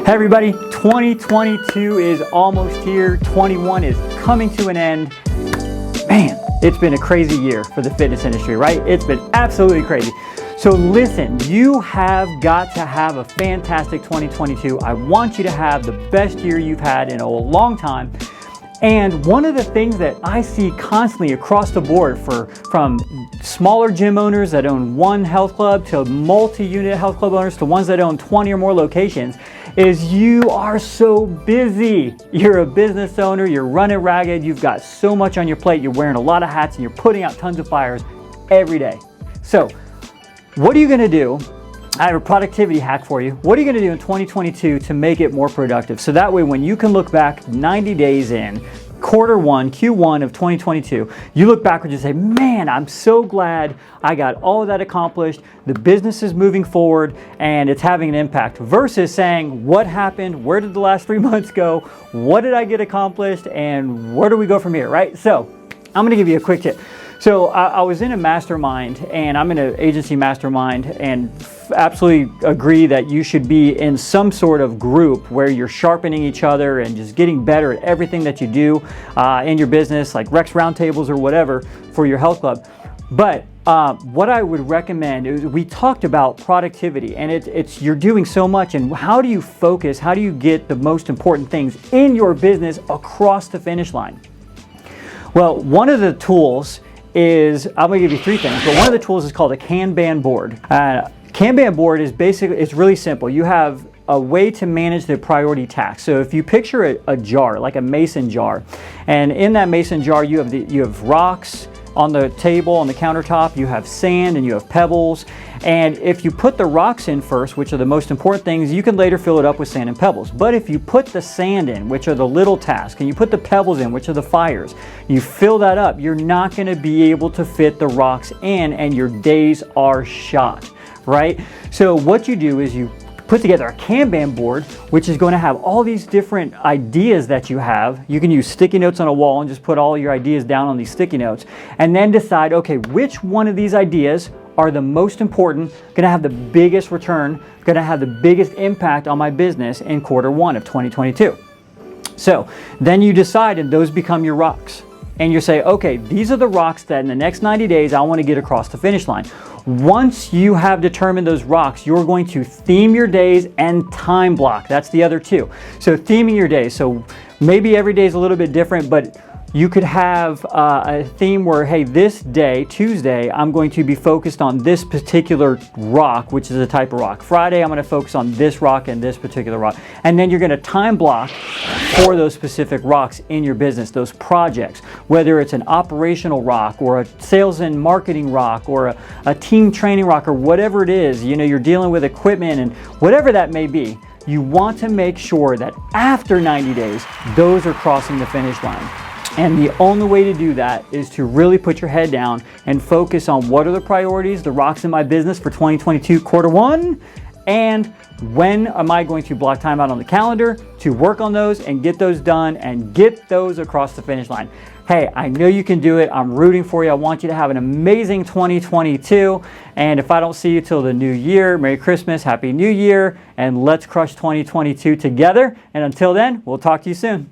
Hey everybody, 2022 is almost here. 21 is coming to an end. Man, it's been a crazy year for the fitness industry, right? It's been absolutely crazy. So listen, you have got to have a fantastic 2022. I want you to have the best year you've had in a long time. And one of the things that I see constantly across the board from smaller gym owners that own one health club to multi-unit health club owners to ones that own 20 or more locations is you are so busy. You're a business owner, you're running ragged, you've got so much on your plate, you're wearing a lot of hats and you're putting out tons of fires every day. So what are you gonna do? I have a productivity hack for you. What are you gonna do in 2022 to make it more productive? So that way when you can look back 90 days in, Q1 of 2022, you look backwards and say, man, I'm so glad I got all of that accomplished. The business is moving forward and it's having an impact versus saying, what happened? Where did the last 3 months go? What did I get accomplished? And where do we go from here, right? So I'm gonna give you a quick tip. So I was in a mastermind and I'm in an agency mastermind and absolutely agree that you should be in some sort of group where you're sharpening each other and just getting better at everything that you do in your business, like Rex roundtables or whatever for your health club. But what I would recommend is we talked about productivity and it's you're doing so much and how do you focus, how do you get the most important things in your business across the finish line? Well, one of the tools is, I'm gonna give you 3 things, but one of the tools is called a Kanban board. Kanban board is basically, it's really simple. You have a way to manage the priority tasks. So if you picture a jar, like a mason jar, and in that mason jar you have rocks on the table, on the countertop, you have sand and you have pebbles. And if you put the rocks in first, which are the most important things, you can later fill it up with sand and pebbles. But if you put the sand in, which are the little tasks, and you put the pebbles in, which are the fires, you fill that up, you're not gonna be able to fit the rocks in and your days are shot, right? So what you do is you put together a Kanban board, which is going to have all these different ideas that you have. You can use sticky notes on a wall and just put all your ideas down on these sticky notes and then decide, okay, which one of these ideas are the most important, gonna have the biggest return, gonna have the biggest impact on my business in Q1 of 2022. So then you decide and those become your rocks. And you say, okay, these are the rocks that in the next 90 days I want to get across the finish line. Once you have determined those rocks, you're going to theme your days and time block. That's the other 2. So theming your days. So maybe every day is a little bit different, but you could have a theme where, hey, this day, Tuesday, I'm going to be focused on this particular rock, which is a type of rock. Friday, I'm going to focus on this rock and this particular rock. And then you're going to time block for those specific rocks in your business, those projects, whether it's an operational rock or a sales and marketing rock or a team training rock or whatever it is, you know, you're dealing with equipment and whatever that may be. You want to make sure that after 90 days, those are crossing the finish line. And the only way to do that is to really put your head down and focus on what are the priorities, the rocks in my business for 2022 Q1, and when am I going to block time out on the calendar to work on those and get those done and get those across the finish line. Hey, I know you can do it. I'm rooting for you. I want you to have an amazing 2022. And if I don't see you till the new year, Merry Christmas, Happy New Year, and let's crush 2022 together. And until then, we'll talk to you soon.